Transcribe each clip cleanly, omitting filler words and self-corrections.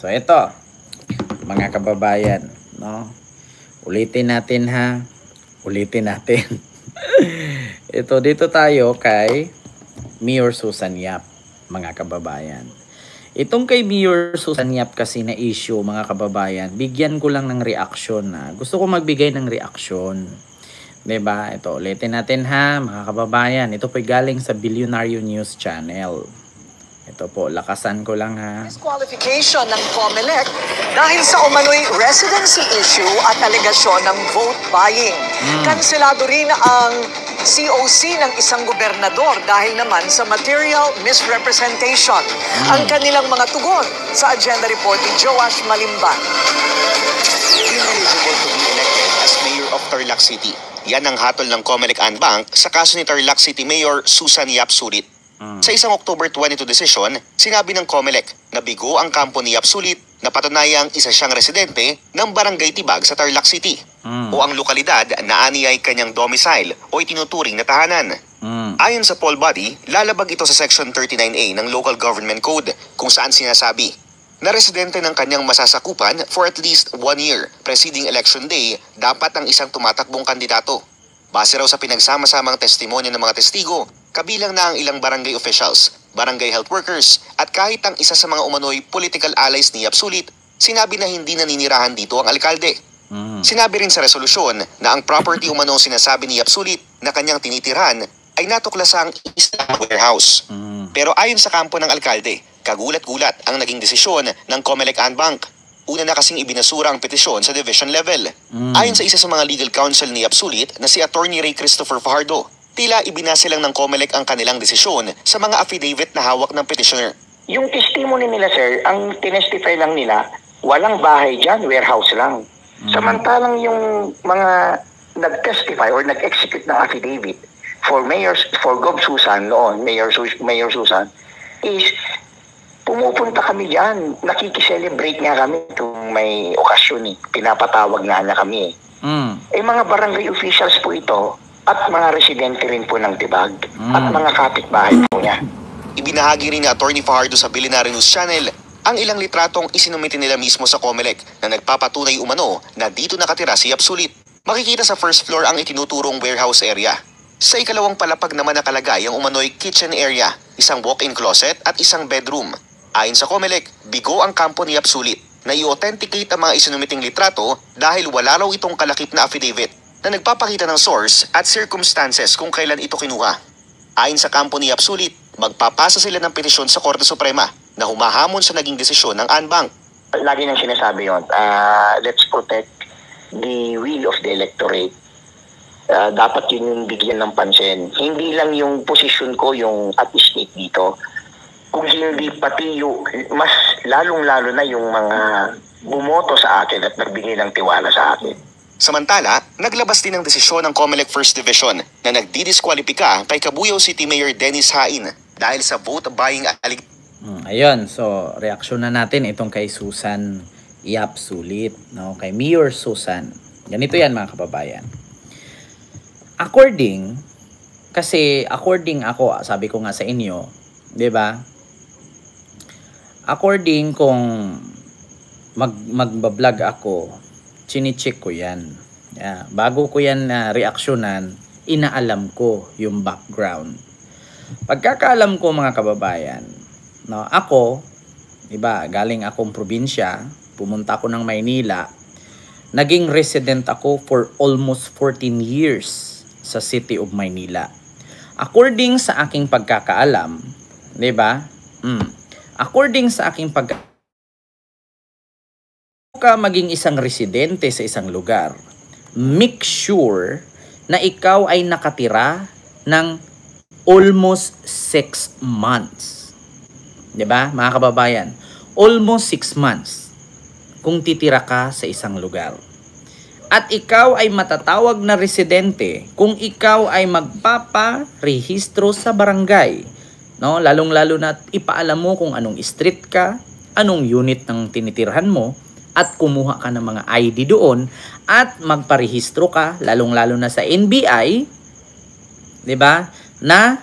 So ito, mga kababayan, no? Ulitin natin ha. Ulitin natin. Ito, dito tayo kay Mayor Susan Yap, mga kababayan. Itong kay Mayor Susan Yap kasi na issue, mga kababayan, bigyan ko lang ng reaction na. Gusto ko magbigay ng reaction. 'Di ba? Ito, ulitin natin ha, mga kababayan. Ito po galing sa Billionario News Channel. Ito po, lakasan ko lang ha. Disqualification ng COMELEC dahil sa umano'y residency issue at alegasyon ng vote buying. Kanselado rin ang COC ng isang gobernador dahil naman sa material misrepresentation. Ang kanilang mga tugon sa agenda report ni Joash Malimban. Ineligible to be elected as mayor of Tarlac City. Yan ang hatol ng COMELEC and Bank sa kaso ni Tarlac City Mayor Susan Yap Sulit. Sa isang October 22 desisyon, sinabi ng COMELEC na bigo ang kampo ni Yap Sulit na patunayang isa siyang residente ng Barangay Tibag sa Tarlac City o ang lokalidad na ani ay kanyang domicile o itinuturing na tahanan. Ayon sa poll body, lalabag ito sa Section 39A ng Local Government Code kung saan sinasabi na residente ng kanyang masasakupan for at least 1 year preceding election day dapat ang isang tumatakbong kandidato. Base raw sa pinagsama-samang testimonya ng mga testigo, kabilang na ang ilang barangay officials, barangay health workers, at kahit ang isa sa mga umano'y political allies ni Yap Sulit, sinabi na hindi naninirahan dito ang alkalde. Sinabi rin sa resolusyon na ang property umanong sinasabi ni Yap Sulit na kanyang tinitirhan ay natuklasang isang warehouse. Pero ayon sa kampo ng alkalde, kagulat-gulat ang naging desisyon ng COMELEC and Bank. Una na kasing ibinasura ang petisyon sa division level. Ayon sa isa sa mga legal counsel ni Yap Sulit na si Attorney Ray Christopher Fajardo, tila ibinase lang ng COMELEC ang kanilang desisyon sa mga affidavit na hawak ng petitioner. Yung testimony nila, sir, ang tinestify lang nila, walang bahay dyan, warehouse lang. Samantalang yung mga nag-testify or nag-execute ng affidavit for Gov. Susan noon, Mayor Susan, is pumupunta kami dyan, nakikiselebrate nga kami kung may okasyon eh. Pinapatawag nga na kami eh. Mga barangay officials po ito at mga residente rin po ng Tibag at mga kapitbahay po niya. Ibinahagi rin ni Attorney Fajardo sa Billionaire News Channel ang ilang litratong isinumiti nila mismo sa COMELEC na nagpapatunay umano na dito nakatira si Yap Sulit. Makikita sa first floor ang itinuturong warehouse area. Sa ikalawang palapag naman nakalagay ang umano'y kitchen area, isang walk-in closet at isang bedroom. Ayon sa COMELEC, bigo ang kampo ni Yap Sulit na i-authenticate ang mga isinumiting litrato dahil wala raw itong kalakip na affidavit na nagpapakita ng source at circumstances kung kailan ito kinuha. Ayon sa kampo ni Yap Sulit, magpapasa sila ng petisyon sa Korte Suprema na humahamon sa naging desisyon ng ANBank. Lagi nang sinasabi yun, let's protect the will of the electorate. Dapat yun yung bigyan ng pansin. Hindi lang yung posisyon ko yung at stake dito, kung hindi pati yung mas lalong-lalo na yung mga bumoto sa akin at nagbigay ng tiwala sa akin. Samantala, naglabas din ng desisyon ng COMELEC First Division na nagdidiskwalipika kay Cabuyao City Mayor Dennis Hain dahil sa vote buying Ayun, so reaksyon na natin itong kay Susan Yap Sulit, no? Kay Mayor Susan. Ganito yan, mga kababayan. According ako, sabi ko nga sa inyo, 'di ba? According kung magbablog ako, chine-check ko yan. Bago ko yan reaksyonan, inaalam ko yung background. Pagkakaalam ko, mga kababayan, no, ako, diba, galing akong probinsya, pumunta ako ng Maynila, naging resident ako for almost 14 years sa City of Maynila. According sa aking pagkakaalam, diba, according sa aking maging isang residente sa isang lugar, make sure na ikaw ay nakatira ng almost 6 months. 'Di ba, mga kababayan? Almost 6 months kung titira ka sa isang lugar. At ikaw ay matatawag na residente kung ikaw ay magpaparehistro sa barangay. No, lalong-lalo na ipaalam mo kung anong street ka, anong unit ng tinitirhan mo, at kumuha ka ng mga ID doon at magparehistro ka, lalong-lalo na sa NBI, 'di ba? Na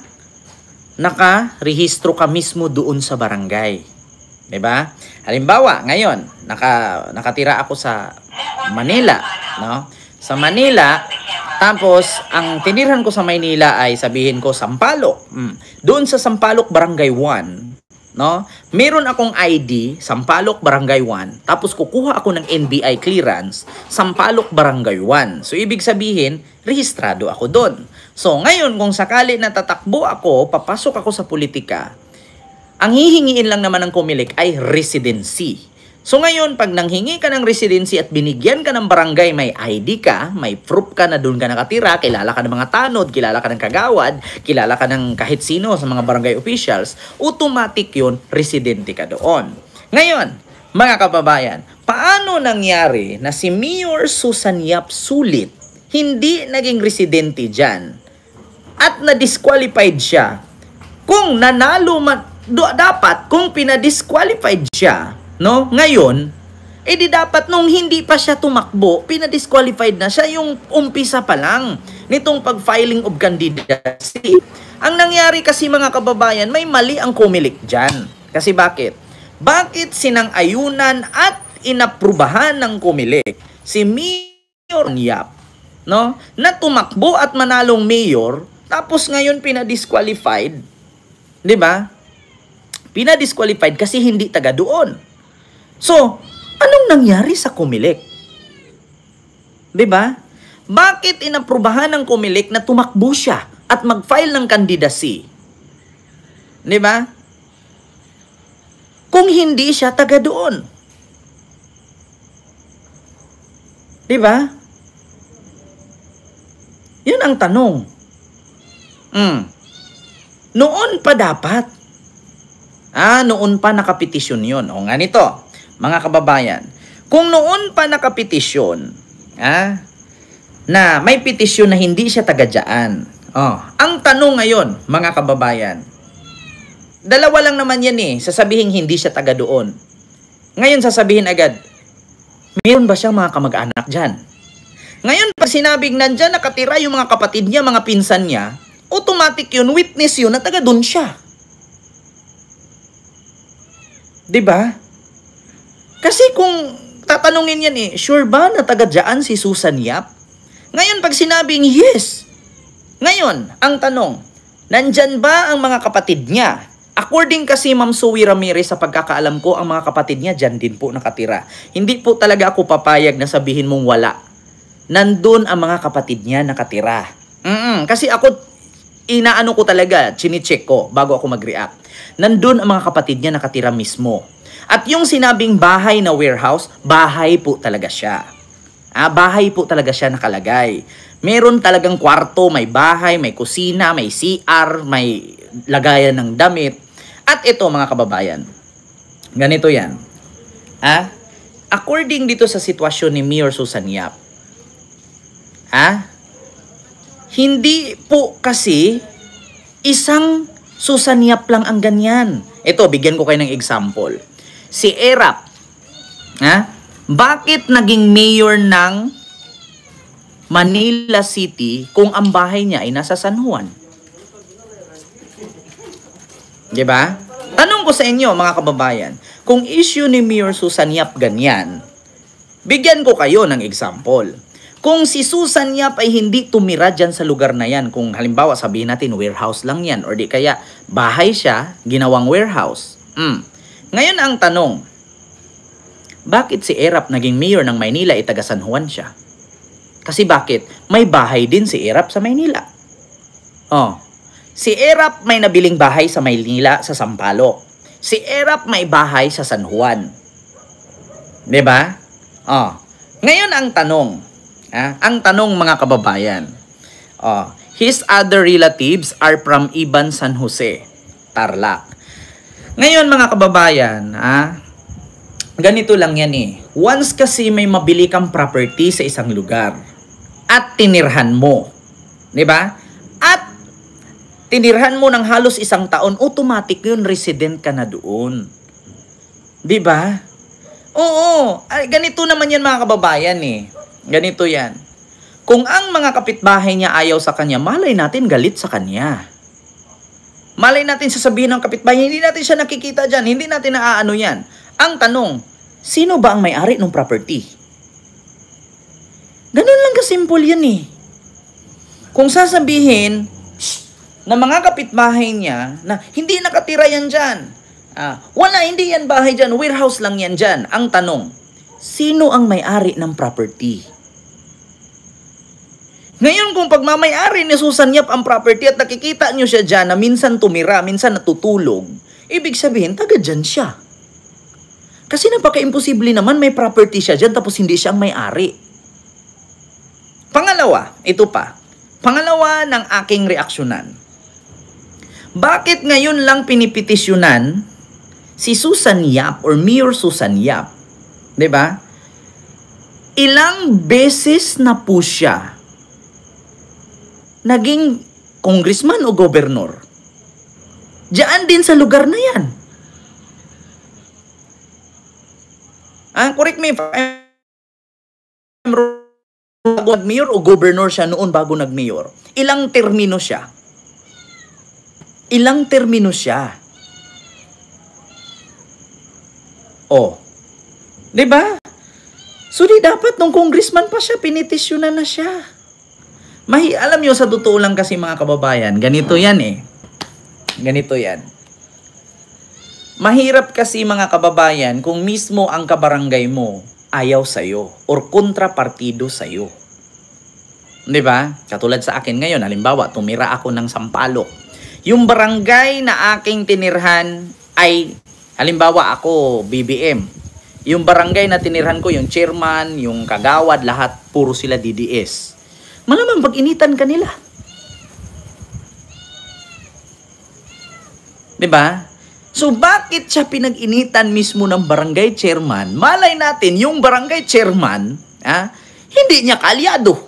nakarehistro ka mismo doon sa barangay. 'Di ba? Halimbawa, ngayon, nakatira ako sa Manila, no? Sa Manila, tapos ang tinirhan ko sa Maynila ay sabihin ko Sampaloc. Doon sa Sampaloc Barangay 1, no? Meron akong ID, Sampaloc Barangay 1, tapos kukuha ako ng NBI clearance, Sampaloc Barangay 1. So ibig sabihin, rehistrado ako doon. So ngayon kung sakali na tatakbo ako, papasok ako sa politika, ang hihingiin lang naman ng COMELEC ay residency. So ngayon, pag nanghingi ka ng residency at binigyan ka ng barangay, may ID ka, may proof ka na doon ka nakatira, kilala ka ng mga tanod, kilala ka ng kagawad, kilala ka ng kahit sino sa mga barangay officials, automatic yun, residente ka doon. Ngayon, mga kababayan, paano nangyari na si Mayor Susan Yap Sulit hindi naging residente dyan at na-disqualified siya? Kung nanalo dapat kung pinadisqualified siya, no? Ngayon, di dapat nung hindi pa siya tumakbo, pinadisqualified na siya yung umpisa pa lang nitong pag-filing of candidacy. Ang nangyari kasi mga kababayan, may mali ang COMELEC dyan. Kasi bakit? Bakit sinang-ayunan at inaprubahan ng COMELEC si Mayor Yap, no? Na tumakbo at manalong mayor, tapos ngayon pinadisqualified, di ba? Pinadisqualified kasi hindi taga doon. So, anong nangyari sa COMELEC? 'Di ba? Bakit inaprubahan ng COMELEC na tumakbo siya at mag-file ng candidacy? 'Di ba? Kung hindi siya taga doon. 'Di ba? 'Yun ang tanong. Noon pa dapat. Noon pa nakapetisyon yun. O nga nito, mga kababayan, kung noon pa nakapetisyon, na may petisyon na hindi siya taga-dyan. Ang tanong ngayon, mga kababayan, dalawa lang naman yan sasabihin hindi siya taga doon. Ngayon sasabihin agad, meron ba siyang mga kamag-anak dyan? Ngayon, pag sinabing nandyan nakatira yung mga kapatid niya, mga pinsan niya, automatic yun, witness yun na taga doon siya. 'Di ba? Kasi kung tatanungin yan sure ba na taga dyan si Susan Yap? Ngayon pag sinabing yes, ngayon ang tanong, nandyan ba ang mga kapatid niya? According kasi Ma'am Zoe Ramirez, sa pagkakaalam ko, ang mga kapatid niya dyan din po nakatira. Hindi po talaga ako papayag na sabihin mong wala. Nandun ang mga kapatid niya nakatira. Kasi ako, inaano ko talaga, chine-check ko bago ako mag-react. Nandun ang mga kapatid niya nakatira mismo. At yung sinabing bahay na warehouse, bahay po talaga siya. Bahay po talaga siya nakalagay. Meron talagang kwarto, may bahay, may kusina, may CR, may lagayan ng damit. At ito mga kababayan, ganito yan. According dito sa sitwasyon ni Mayor Susan Yap, hindi po kasi isang Susan Yap lang ang ganyan. Ito, bigyan ko kayo ng example. Si Erap, bakit naging mayor ng Manila City kung ang bahay niya ay nasa San Juan? Diba? Tanong ko sa inyo, mga kababayan, kung issue ni Mayor Susan Yap ganyan, bigyan ko kayo ng example. Kung si Susan Yap ay hindi tumira dyan sa lugar na yan, kung halimbawa sabihin natin warehouse lang yan, or di kaya bahay siya, ginawang warehouse. Ngayon ang tanong, bakit si Erap naging mayor ng Maynila ay taga San Juan siya? Kasi bakit? May bahay din si Erap sa Maynila. Si Erap may nabiling bahay sa Maynila sa Sampaloc. Si Erap may bahay sa San Juan. 'Di ba? Ngayon ang tanong, mga kababayan, his other relatives are from Iban, San Jose, Tarlac. Ngayon mga kababayan, ganito lang yan Once kasi may mabili kang property sa isang lugar at tinirhan mo, 'di ba? At tinirhan mo ng halos isang taon, automatic yun, resident ka na doon. 'Di ba? Oo, ganito naman yan mga kababayan Ganito yan. Kung ang mga kapitbahay niya ayaw sa kanya, malay natin galit sa kanya. Malay natin sasabihin ng kapitbahay, hindi natin siya nakikita dyan, hindi natin naaano yan. Ang tanong, sino ba ang may-ari ng property? Ganun lang kasimple yan eh. Kung sasabihin na mga kapitbahay niya na hindi nakatira yan dyan, wala, hindi yan bahay dyan, warehouse lang yan dyan. Ang tanong, sino ang may-ari ng property? Ngayon kung pagmamay-ari ni Susan Yap ang property at nakikita nyo siya dyan na minsan tumira, minsan natutulog, ibig sabihin, taga dyan siya. Kasi napaka-imposible naman may property siya dyan tapos hindi siya ang may-ari. Pangalawa, ito pa. Pangalawa ng aking reaksyonan. Bakit ngayon lang pinipetisyonan si Susan Yap or Mayor Susan Yap? 'Di ba? Ilang beses na po siya naging congressman o gobernador. Diyan din sa lugar na yan. Correct me if I'm wrong. Bago nag-mayor o gobernador siya noon bago nag-mayor. Ilang termino siya? Ilang termino siya? Oh. 'Di ba? So di dapat nung congressman pa siya, pinitisyonan na siya. Alam nyo, sa totoo lang kasi mga kababayan, ganito yan eh. Ganito yan. Mahirap kasi mga kababayan kung mismo ang kabarangay mo ayaw sa'yo or kontrapartido sa'yo. Di ba? Katulad sa akin ngayon, halimbawa, tumira ako ng Sampaloc. Yung barangay na aking tinirhan ay, halimbawa ako, BBM. Yung barangay na tinirhan ko, yung chairman, yung kagawad, lahat, puro sila DDS. Malamang pag-initan kanila. Diba? So bakit siya pinag-initan mismo ng barangay chairman? Malay natin, yung barangay chairman, hindi niya kalyado.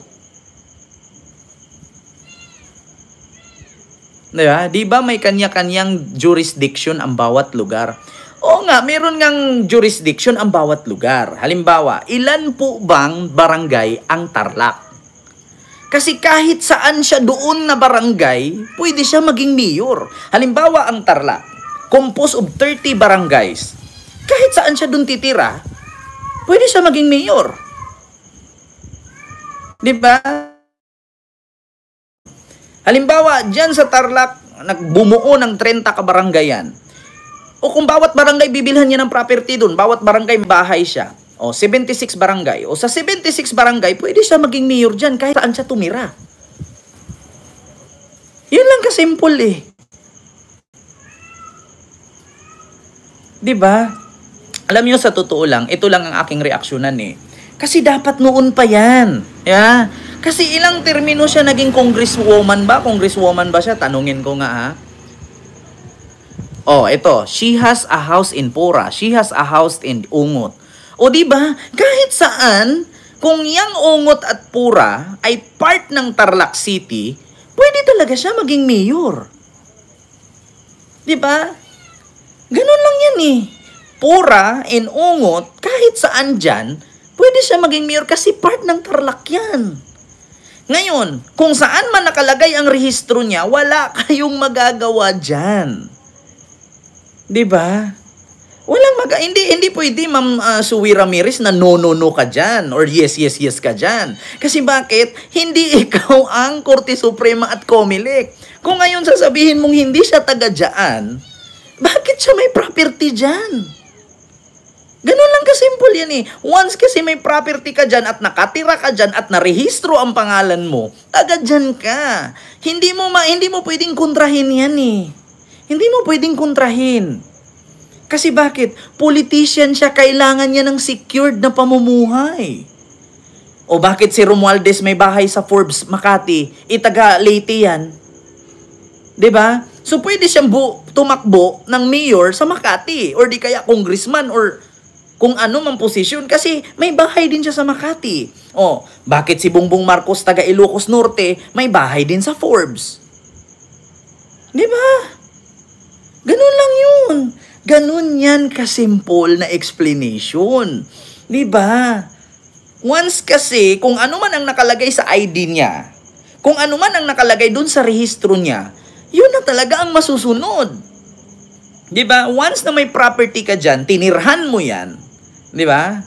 Diba? Diba may kanya-kanyang jurisdiction ang bawat lugar? Oo nga, meron ngang jurisdiction ang bawat lugar. Halimbawa, ilan po bang barangay ang Tarlac? Kasi kahit saan siya doon na barangay, pwede siya maging mayor. Halimbawa ang Tarlac, composed of 30 barangays. Kahit saan siya doon titira, pwede siya maging mayor. Diba? Halimbawa, dyan sa Tarlac, nagbumuo ng 30 kabaranggayan. O kung bawat barangay bibilhan niya ng property doon, bawat barangay bahay siya. O 76 barangay. O sa 76 barangay, pwede siya maging mayor dyan kahit saan siya tumira. Yun lang kasimple eh. Diba? Alam nyo, sa totoo lang, ito lang ang aking reaksyonan eh. Kasi dapat noon pa yan. Yeah? Kasi ilang termino siya naging congresswoman ba? Congresswoman ba siya? Tanungin ko nga ha. Oh, ito. She has a house in Pura. She has a house in Ungot. O diba, kahit saan, kung yang Ungot at Pura ay part ng Tarlac City, pwede talaga siya maging mayor. Diba? Ganun lang yan eh. Pura and Ungot, kahit saan dyan, pwede siya maging mayor kasi part ng Tarlac yan. Ngayon, kung saan man nakalagay ang rehistro niya, wala kayong magagawa dyan. Diba? Hindi pwede, Ma'am Suwi Ramirez, na no ka dyan or yes ka dyan. Kasi bakit? Hindi ikaw ang Korte Suprema at Comelec. Kung ngayon sasabihin mong hindi siya taga dyan, bakit siya may property dyan? Ganun lang kasimple yan eh. Once kasi may property ka dyan at nakatira ka dyan at narehistro ang pangalan mo, taga dyan ka. Hindi mo pwedeng kontrahin yan eh. Hindi mo pwedeng kontrahin. Kasi bakit? Politician siya, kailangan niya ng secured na pamumuhay. O bakit si Romualdez may bahay sa Forbes, Makati, itaga Leyte yan? 'Di ba? So pwede siyang tumakbo ng mayor sa Makati or di kaya congressman or kung ano mang posisyon kasi may bahay din siya sa Makati. O, bakit si Bongbong Marcos taga Ilocos Norte may bahay din sa Forbes? 'Di ba? Ganun lang 'yun. Ganun yan kasimple na explanation. Diba? Once kasi, kung ano man ang nakalagay sa ID niya, kung ano man ang nakalagay dun sa rehistro niya, yun na talaga ang masusunod. Di ba? Once na may property ka dyan, tinirhan mo yan. Di ba?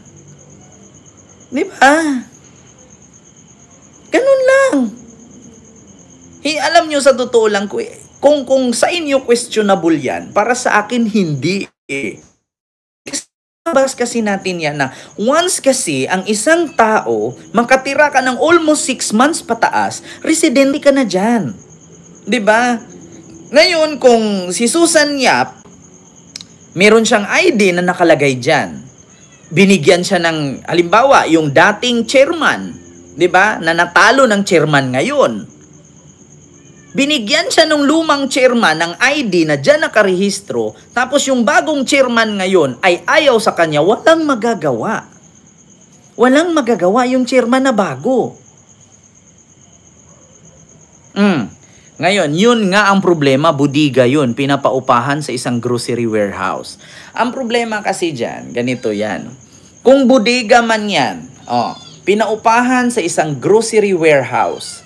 Di ba? Ganun lang. Alam nyo, sa totoo lang, kung sa inyo questionable yan, para sa akin hindi eh. Kasi natin yan na once kasi ang isang tao, makatira ka ng almost 6 months pataas, residente ka na dyan. Diba? Ngayon, kung si Susan Yap, meron siyang ID na nakalagay dyan. Binigyan siya ng, halimbawa, yung dating chairman, diba? Na natalo ng chairman ngayon. Binigyan siya ng lumang chairman ng ID na dyan nakarehistro, tapos yung bagong chairman ngayon ay ayaw sa kanya, walang magagawa. Walang magagawa yung chairman na bago. Ngayon, yun nga ang problema, budiga yun, pinapaupahan sa isang grocery warehouse. Ang problema kasi dyan, ganito yan. Kung budiga man yan, pinaupahan sa isang grocery warehouse,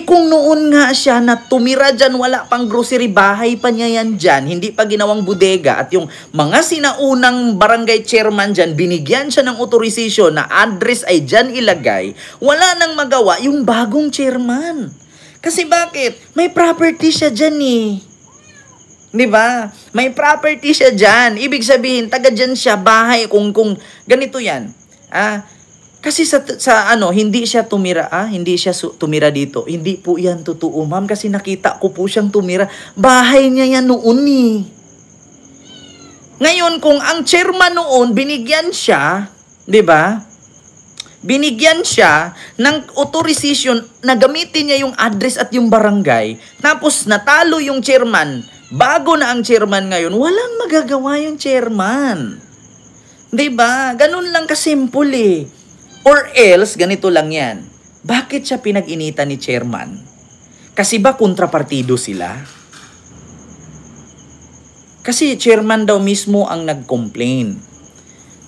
kung noon nga siya na tumira dyan, wala pang grocery, bahay pa niya yan dyan, hindi pa ginawang bodega, at yung mga sinaunang barangay chairman dyan, binigyan siya ng authorization na address ay dyan ilagay, wala nang magawa yung bagong chairman. Kasi bakit? May property siya dyan eh. Diba? May property siya dyan. Ibig sabihin, taga dyan siya, bahay, kung ganito yan. Kasi hindi siya tumira, hindi siya tumira dito. Hindi po yan totoo, ma'am, kasi nakita ko po siyang tumira. Bahay niya yan noon eh. Ngayon, kung ang chairman noon, binigyan siya, di ba? Binigyan siya ng authorization na gamitin niya yung address at yung barangay. Tapos natalo yung chairman, bago na ang chairman ngayon, walang magagawa yung chairman. Di ba? Ganun lang kasimple eh. Or else, ganito lang yan. Bakit siya pinag-initan ni chairman? Kasi ba kontrapartido sila? Kasi chairman daw mismo ang nag-complain.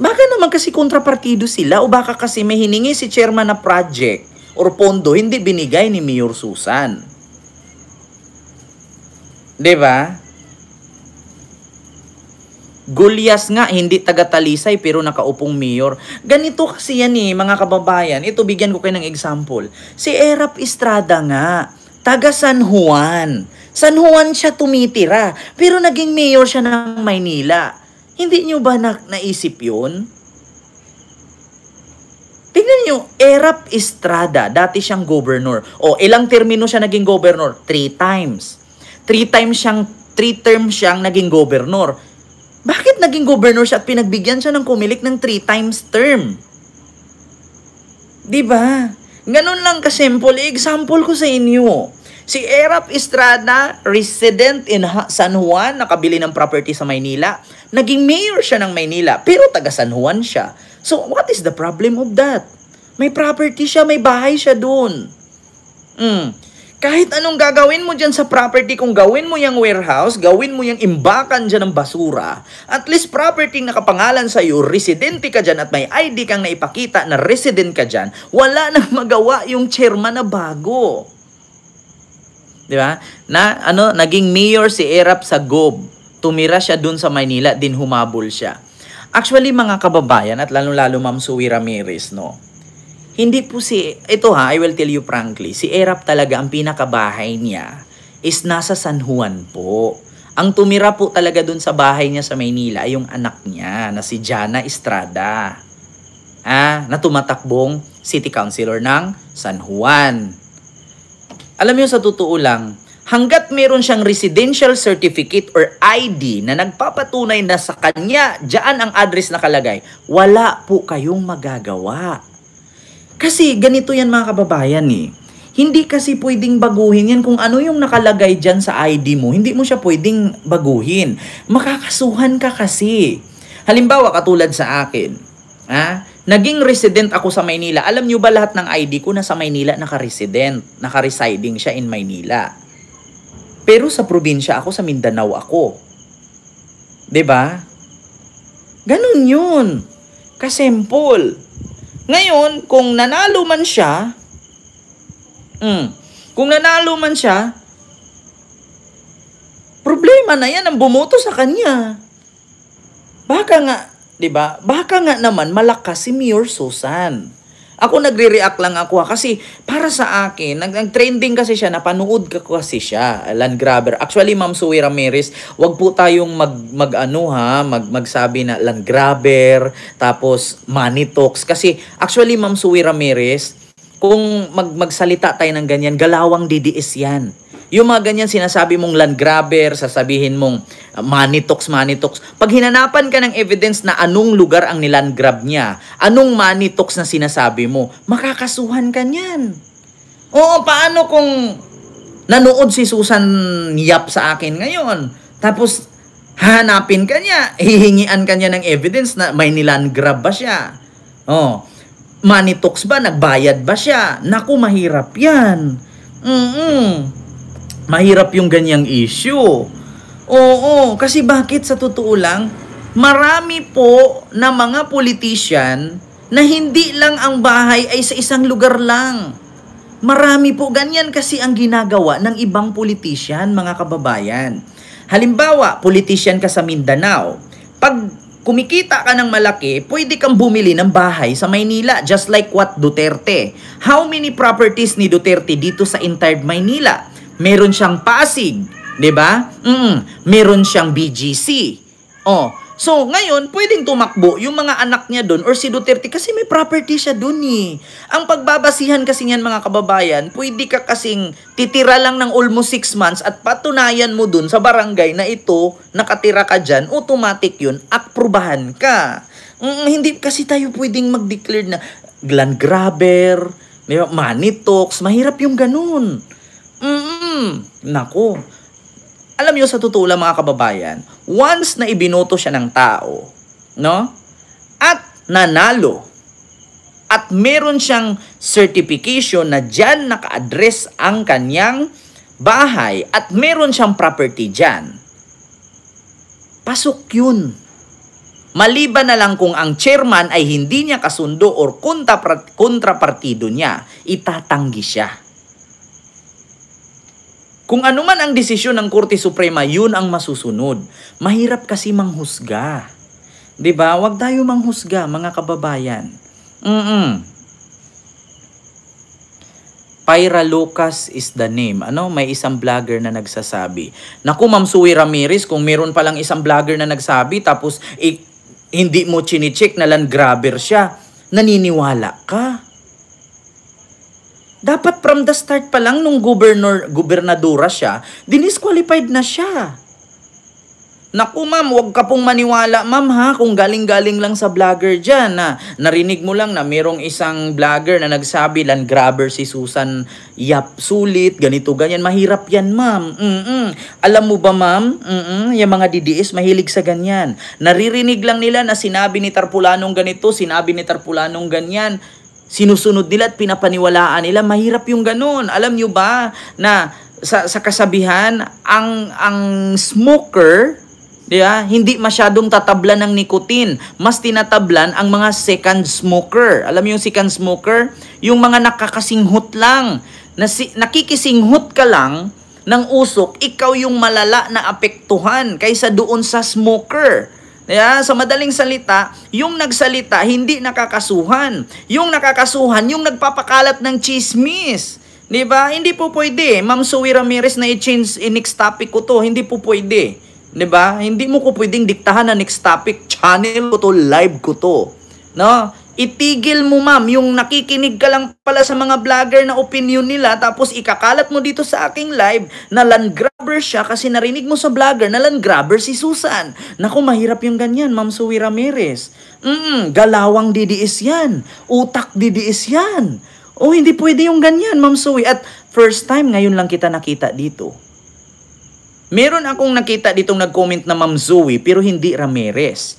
Baka naman kasi kontrapartido sila o baka kasi may hiningi si chairman na project or pondo hindi binigay ni Mayor Susan. Diba? Gulyas nga, hindi taga-Talisay pero nakaupong mayor. Ganito kasi yan eh, mga kababayan. Ito, bigyan ko kayo ng example. Si Erap Estrada nga, taga San Juan. San Juan siya tumitira, pero naging mayor siya ng Maynila. Hindi nyo ba naisip yun? Tingnan nyo, Erap Estrada, dati siyang governor. Ilang termino siya naging governor? 3 times. 3 terms siyang naging governor. Bakit naging governor siya at pinagbigyan siya ng kumilik ng 3 times term? Diba? Ganun lang kasimple. Example ko sa inyo. Si Erap Estrada, resident in San Juan, nakabili ng property sa Maynila. Naging mayor siya ng Maynila, pero taga San Juan siya. So, what is the problem of that? May property siya, may bahay siya doon. Kahit anong gagawin mo dyan sa property, kung gawin mo yung warehouse, gawin mo yung imbakan dyan ng basura, at least property nakapangalan sa'yo, residente ka dyan at may ID kang naipakita na resident ka dyan, wala nang magawa yung chairman na bago. Di ba? Naging mayor si Erap sa Gob. Tumira siya dun sa Maynila, din humabol siya. Actually, mga kababayan, at lalo-lalo Ma'am Suwi Ramirez, no? Hindi po I will tell you frankly, si Erap talaga ang pinakabahay niya is nasa San Juan po. Ang tumira po talaga dun sa bahay niya sa Maynila, yung anak niya na si Jana Estrada. Na tumatakbong city councilor ng San Juan. Alam niyo, sa totoo lang, hanggat meron siyang residential certificate or ID na nagpapatunay na sa kanya, diyan ang address nakalagay, wala po kayong magagawa. Kasi ganito yan mga kababayan eh. Hindi kasi pwedeng baguhin yan kung ano yung nakalagay dyan sa ID mo. Hindi mo siya pwedeng baguhin. Makakasuhan ka kasi. Halimbawa, katulad sa akin. Naging resident ako sa Maynila. Alam nyo ba lahat ng ID ko nasa Maynila naka-resident? Naka-residing siya in Maynila. Pero sa probinsya ako, sa Mindanao ako. 'Di ba? Ganun yun. Kasimple. Ngayon, kung nanalo man siya, Problema na yan ang bumoto sa kanya. Baka nga, 'di ba? Baka nga naman malakas si Mayor Susan. Ako nagre-react lang ako kasi para sa akin, nag-trending kasi siya, napanood ko kasi siya, land grabber. Actually, Ma'am Zoe Ramirez, wag po tayong magsabi na land grabber, tapos money talks. Kasi actually, Ma'am Zoe Ramirez, kung magsalita tayo ng ganyan, galawang DDS yan. Yung mga ganyan sinasabi mong land grabber, sasabihin mong money talks. Pag hinanapan ka ng evidence na anong lugar ang niland grab niya, anong money talks na sinasabi mo, makakasuhan ka niyan. Oo, paano kung nanood si Susan Yap sa akin ngayon, tapos hanapin ka niya, hihingian ka niya ng evidence na may niland grab ba siya? Oh, money talks ba? Nagbayad ba siya? Naku, mahirap yan. Mahirap yung ganyang issue. Oo, kasi bakit sa totoo lang, marami po na mga politician na hindi lang ang bahay ay sa isang lugar lang. Marami po ganyan kasi ang ginagawa ng ibang politician, mga kababayan. Halimbawa, politician ka sa Mindanao. Pag kumikita ka ng malaki, pwede kang bumili ng bahay sa Maynila, just like what Duterte. How many properties ni Duterte dito sa entire Maynila? Meron siyang Pasig, 'di ba? Meron siyang BGC. Oh, so ngayon pwedeng tumakbo yung mga anak niya doon or si Duterte kasi may property siya doon eh. Ang pagbabasihan kasi niyan, mga kababayan, pwede ka kasing titira lang ng almost 6 months at patunayan mo doon sa barangay na ito, nakatira ka diyan, automatic 'yun, aprubahan ka. Hindi kasi tayo pwedeng mag-declare na land grabber, money talks, mahirap yung ganun. Nako. Alam niyo, sa totoo lang, mga kababayan, once na ibinoto siya ng tao, no? At nanalo, at meron siyang certification na diyan naka-address ang kanyang bahay at meron siyang property diyan, pasok yun. Maliban na lang kung ang chairman ay hindi niya kasundo or kontrapartido niya, itatanggi siya. Kung ano man ang desisyon ng Korte Suprema, yun ang masusunod. Mahirap kasi manghusga. 'Di ba? Huwag tayo manghusga, mga kababayan. Pyra Lucas is the name. May isang vlogger na nagsasabi. Naku, Ma'am Zoe Ramirez, kung meron palang isang vlogger na nagsabi, tapos hindi mo chine-check na land grabber siya, naniniwala ka? Dapat from the start pa lang nung gobernadora siya, dinisqualified na siya. Naku, ma'am, huwag ka pong maniwala, ma'am, ha, kung galing-galing lang sa vlogger dyan, na narinig mo lang na merong isang vlogger na nagsabi, land grabber si Susan Yap, sulit, ganito, ganyan. Mahirap yan, ma'am. Alam mo ba, ma'am, yung mga DDS, mahilig sa ganyan. Naririnig lang nila na sinabi ni Tarpulanong ganito, sinabi ni Tarpulanong ganyan. Sinusunod nila at pinapaniwalaan nila. Mahirap yung ganun. Alam nyo ba na sa kasabihan, ang smoker, diba, hindi masyadong tatablan ng nicotine. Mas tinatablan ang mga second smoker. Alam mo yung second smoker? Yung mga nakakasinghot lang. Nakikisinghot ka lang ng usok, ikaw yung malala na apektuhan kaysa doon sa smoker. Sa madaling salita, yung nagsalita, hindi nakakasuhan. Yung nakakasuhan, yung nagpapakalat ng chismis. Diba? Hindi po pwede. Ma'am Zoe Ramirez, na i-change next topic ko to. Hindi po pwede. Diba? Hindi mo ko pwedeng diktahan na next topic. Channel ko to, live ko to. No? Itigil mo, ma'am, yung nakikinig ka lang pala sa mga vlogger na opinion nila, tapos ikakalat mo dito sa aking live na land grabber siya kasi narinig mo sa vlogger na land grabber si Susan. Naku, mahirap yung ganyan, Ma'am Zoe Ramirez. Galawang DDS yan. Utak DDS yan. O, hindi pwede yung ganyan, Ma'am Zoe. At first time, ngayon lang kita nakita dito. Meron akong nakita ditong nag-comment na Ma'am Zoe, pero hindi Ramirez.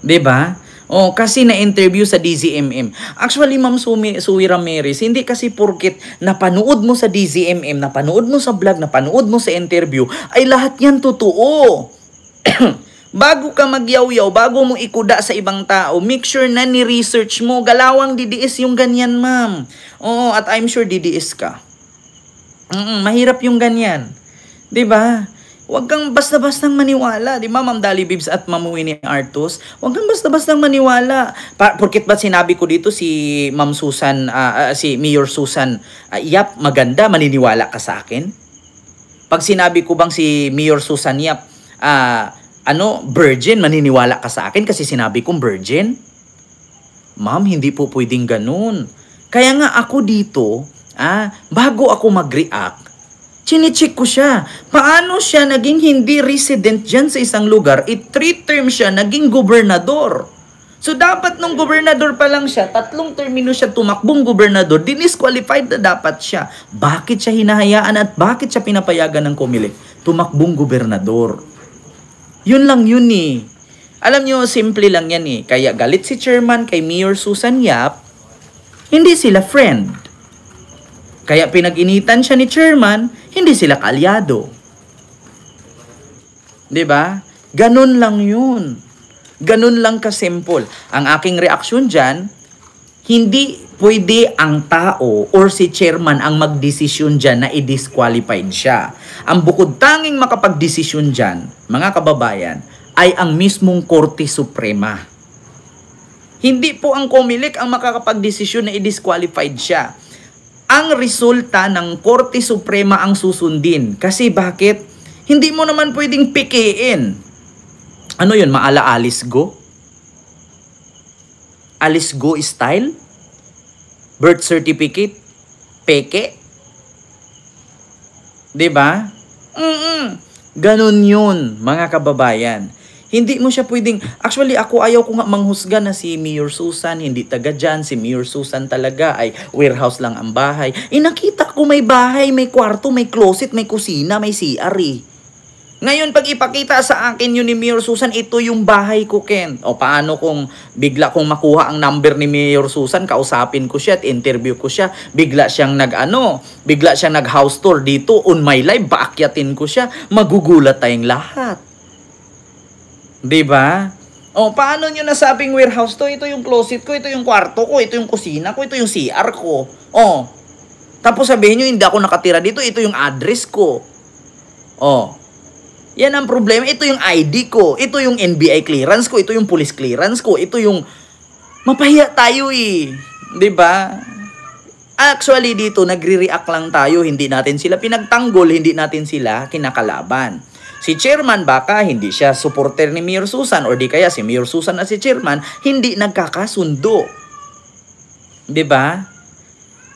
'Di ba? Kasi na-interview sa DZMM. Actually, Ma'am Zoe Ramirez, hindi kasi porket napanood mo sa DZMM, napanood mo sa vlog, napanood mo sa interview, ay lahat yan totoo. Bago ka magyaw-yaw, bago mo ikuda sa ibang tao, make sure na ni-research mo. Galawang DDS yung ganyan, ma'am. Oo, at I'm sure DDS ka. Mahirap yung ganyan. 'Di ba? Huwag kang basta-bastang maniwala, di ba, Ma'am Dali Bibs at Ma'am Winnie Artus? Huwag kang basta-bastang maniwala. Porkit ba sinabi ko dito si Ma'am Susan, si Mayor Susan, Yap, maganda, maniniwala ka sa akin? Pag sinabi ko bang si Mayor Susan Yap, virgin, maniniwala ka sa akin kasi sinabi kong virgin? Ma'am, hindi po pwedeng ganun. Kaya nga ako dito, bago ako mag-react, chine-check ko siya. Paano siya naging hindi resident dyan sa isang lugar? 3 term siya, naging gobernador. So dapat nung gobernador pa lang siya, 3 termino siya tumakbong gobernador, disqualified na dapat siya. Bakit siya hinahayaan at bakit siya pinapayagan ng COMELEC? Tumakbong gobernador. Yun lang yun eh. Alam nyo, simple lang yan eh. Kaya galit si chairman kay Mayor Susan Yap, hindi sila friend. Kaya pinag-initan siya ni chairman, hindi sila kaalyado. 'Di ba? Ganun lang 'yun. Ganun lang ka-simple. Ang aking reaksyon diyan, hindi pwede ang tao or si chairman ang magdesisyon diyan na i-disqualified siya. Ang bukod tanging makapagdesisyon diyan, mga kababayan, ay ang mismong Korte Suprema. Hindi po ang COMELEC ang makakapagdesisyon na i-disqualified siya. Ang resulta ng Korte Suprema ang susundin. Kasi bakit? Hindi mo naman pwedeng pikiin. Ano yun? Maala Alice Go? Alice Go style? Birth certificate? Peke? Diba? Ganun yun, mga kababayan. Hindi mo siya pwedeng, actually ako ayaw ko nga manghusga na si Mayor Susan, hindi taga dyan, si Mayor Susan talaga ay warehouse lang ang bahay. Nakita ko may bahay, may kwarto, may closet, may kusina, may CR eh. Ngayon pag ipakita sa akin yun ni Mayor Susan, ito yung bahay ko, Ken. O paano kung bigla kong makuha ang number ni Mayor Susan, kausapin ko siya at interview ko siya, bigla siyang bigla siyang nag-house tour dito on my live, paakyatin ko siya, magugulat tayong lahat. Diba? O, paano nyo nasabing warehouse to? Ito yung closet ko, ito yung kwarto ko, ito yung kusina ko, ito yung CR ko. O, tapos sabihin nyo, hindi ako nakatira dito, ito yung address ko. O, yan ang problema. Ito yung ID ko, ito yung NBI clearance ko, ito yung police clearance ko, ito yung... Mapahiya tayo eh. Diba? Actually dito, nagre-react lang tayo, hindi natin sila pinagtanggol, hindi natin sila kinakalaban. Si chairman baka hindi siya supporter ni Mayor Susan or di kaya si Mayor Susan at si chairman hindi nagkakasundo. 'Di ba?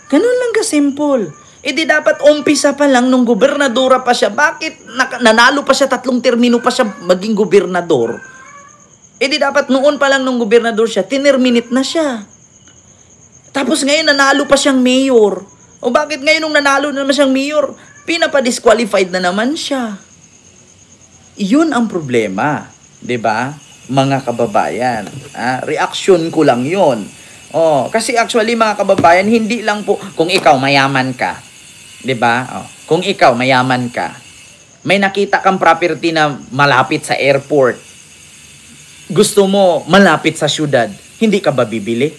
Ganun lang ka-simple. Di dapat umpisa pa lang nung gobernadora pa siya. Bakit nanalo pa siya 3 termino pa siya maging gobernador? Di dapat noon pa lang nung gobernador siya, tinerminate na siya. Tapos ngayon nanalo pa siyang mayor. O bakit ngayon nung nanalo na naman siyang mayor, pinapa-disqualified na naman siya? Iyon ang problema, 'di ba? Mga kababayan, reaksyon ko lang 'yon. Kasi actually mga kababayan, hindi lang po kung ikaw mayaman ka, 'di ba? Kung ikaw mayaman ka, may nakita kang property na malapit sa airport. Gusto mo malapit sa syudad, hindi ka ba bibili?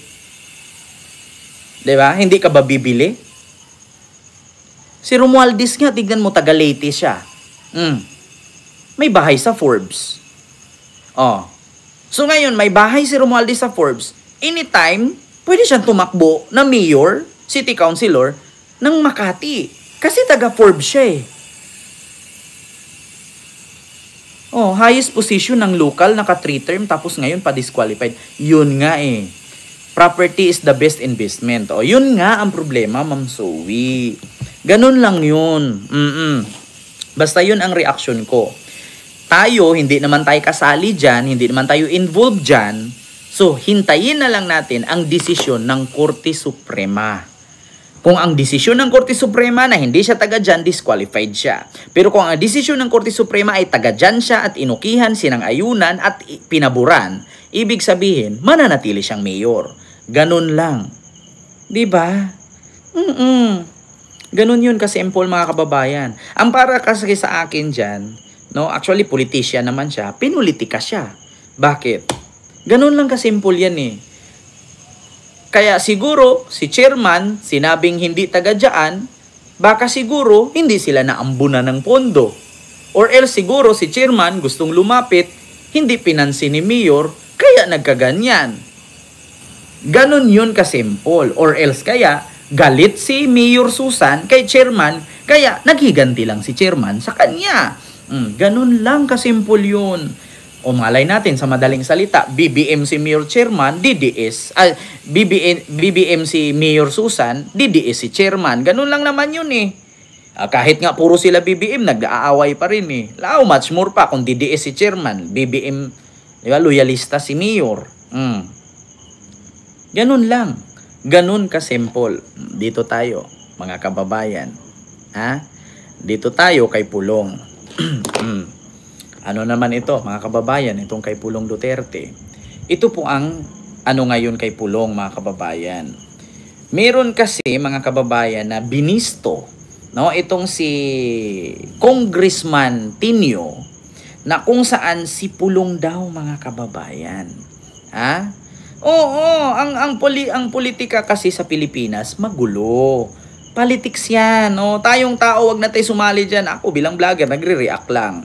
'Di ba? Hindi ka ba bibili? Si Romualdez nga, tignan mo, taga Leyte siya. May bahay sa Forbes. So ngayon, may bahay si Romualdez sa Forbes. Anytime, pwede siyang tumakbo na mayor, city councilor, ng Makati. Kasi taga Forbes siya eh. Highest position ng local, naka 3 term, tapos ngayon pa-disqualified. Yun nga eh. Property is the best investment. Yun nga ang problema, Ma'am Zoe. Ganun lang yun. Basta yun ang reaksyon ko. Tayo, hindi naman tayo kasali dyan, hindi naman tayo involved dyan. So, hintayin na lang natin ang desisyon ng Korte Suprema. Kung ang desisyon ng Korte Suprema na hindi siya taga dyan, disqualified siya. Pero kung ang desisyon ng Korte Suprema ay taga dyan siya at inukihan, sinang-ayunan at pinaburan, ibig sabihin, mananatili siyang mayor. Ganun lang. Diba? Ganun yun ka-simple mga kababayan. Ang para kasi sa akin dyan, actually politician naman siya, pinulitika siya. Bakit? Ganun lang ka-simple yan eh. Kaya siguro, si chairman, sinabing hindi taga dyan, baka siguro, hindi sila naambunan ng pondo. Or else siguro si chairman gustong lumapit, hindi pinansin ni mayor, kaya nagkaganyan. Ganon yun kasimple. Or else kaya, galit si Mayor Susan kay chairman, kaya naghiganti lang si chairman sa kanya. Ganon lang kasimple yun. O malay natin sa madaling salita, BBM si Mayor Chairman, DDS. BBM si Mayor Susan, DDS si Chairman. Ganon lang naman yun eh. Kahit nga puro sila BBM, nag-aaway pa rin eh. How much more pa kung DDS si Chairman, BBM, di ba, loyalista si Mayor. Ganun lang. Ganun ka-simple. Dito tayo, mga kababayan. Dito tayo kay Pulong. Ano naman ito, mga kababayan, itong kay Pulong Duterte. Ito po ang ano ngayon kay Pulong, mga kababayan. Meron kasi, mga kababayan, na binisto, no, itong si Congressman Tinio, na kung saan si Pulong daw, mga kababayan. Oo, ang politika kasi sa Pilipinas magulo. Politics yan, no? Tayong tao, wag na tayo sumali diyan. Ako bilang vlogger nagre-react lang.